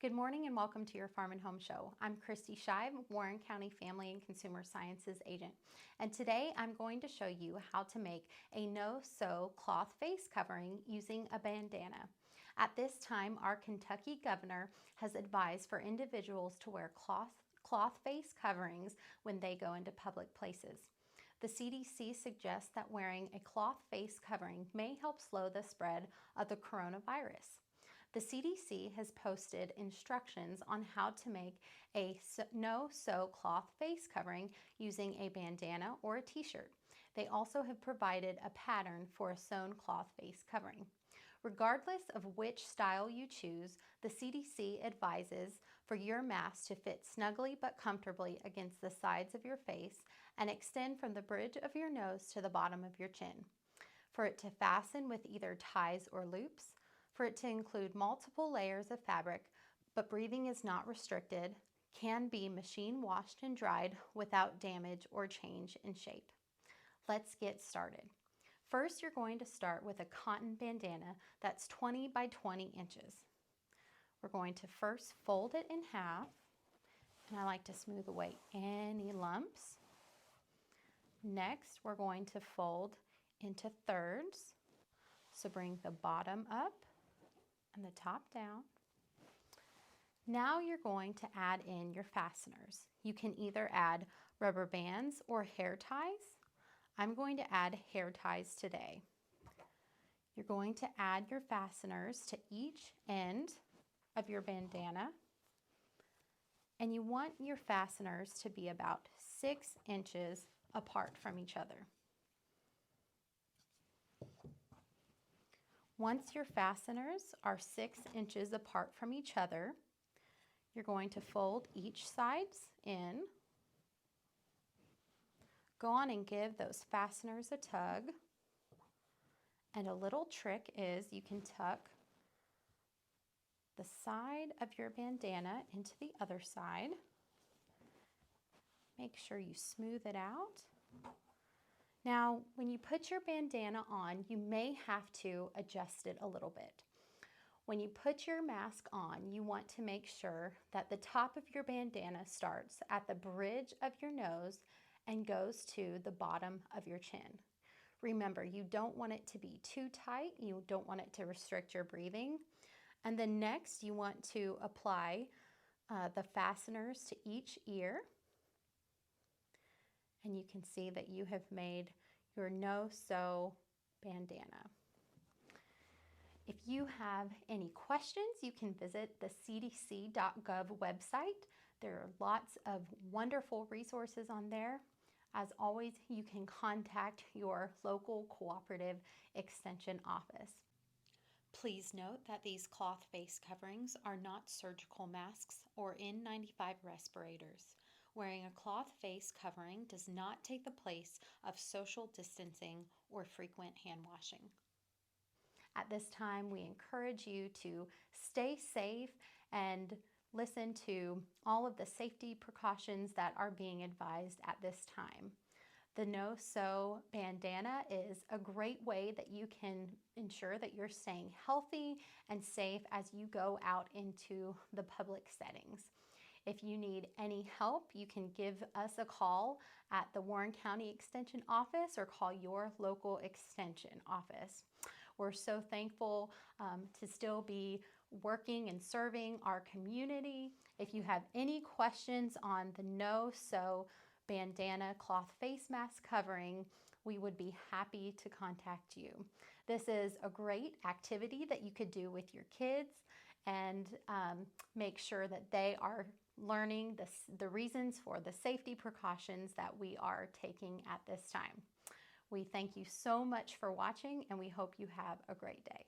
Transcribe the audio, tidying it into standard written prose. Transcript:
Good morning and welcome to your Farm and Home Show. I'm Kristi Shive, Warren County Family and Consumer Sciences Agent. And today I'm going to show you how to make a no-sew cloth face covering using a bandana. At this time, our Kentucky governor has advised for individuals to wear cloth face coverings when they go into public places. The CDC suggests that wearing a cloth face covering may help slow the spread of the coronavirus. The CDC has posted instructions on how to make a no-sew cloth face covering using a bandana or a t-shirt. They also have provided a pattern for a sewn cloth face covering. Regardless of which style you choose, the CDC advises for your mask to fit snugly but comfortably against the sides of your face and extend from the bridge of your nose to the bottom of your chin. For it to fasten with either ties or loops, for it to include multiple layers of fabric, but breathing is not restricted, can be machine washed and dried without damage or change in shape. Let's get started. First, you're going to start with a cotton bandana that's 20 by 20 inches. We're going to first fold it in half, and I like to smooth away any lumps. Next, we're going to fold into thirds. So bring the bottom up and the top down. Now you're going to add in your fasteners. You can either add rubber bands or hair ties. I'm going to add hair ties today. You're going to add your fasteners to each end of your bandana, and you want your fasteners to be about 6 inches apart from each other. Once your fasteners are 6 inches apart from each other, you're going to fold each sides in. Go on and give those fasteners a tug. And a little trick is you can tuck the side of your bandana into the other side. Make sure you smooth it out. Now, when you put your bandana on, you may have to adjust it a little bit. When you put your mask on, you want to make sure that the top of your bandana starts at the bridge of your nose and goes to the bottom of your chin. Remember, you don't want it to be too tight. You don't want it to restrict your breathing. And then next, you want to apply the fasteners to each ear. And you can see that you have made your no-sew bandana. If you have any questions, you can visit the cdc.gov website. There are lots of wonderful resources on there. As always, you can contact your local cooperative extension office. Please note that these cloth face coverings are not surgical masks or N95 respirators. Wearing a cloth face covering does not take the place of social distancing or frequent hand washing. At this time, we encourage you to stay safe and listen to all of the safety precautions that are being advised at this time. The no-sew bandana is a great way that you can ensure that you're staying healthy and safe as you go out into the public settings. If you need any help, you can give us a call at the Warren County Extension Office or call your local extension office. We're so thankful to still be working and serving our community. If you have any questions on the no-sew bandana cloth face mask covering, we would be happy to contact you. This is a great activity that you could do with your kids and make sure that they are learning the reasons for the safety precautions that we are taking at this time. We thank you so much for watching, and we hope you have a great day.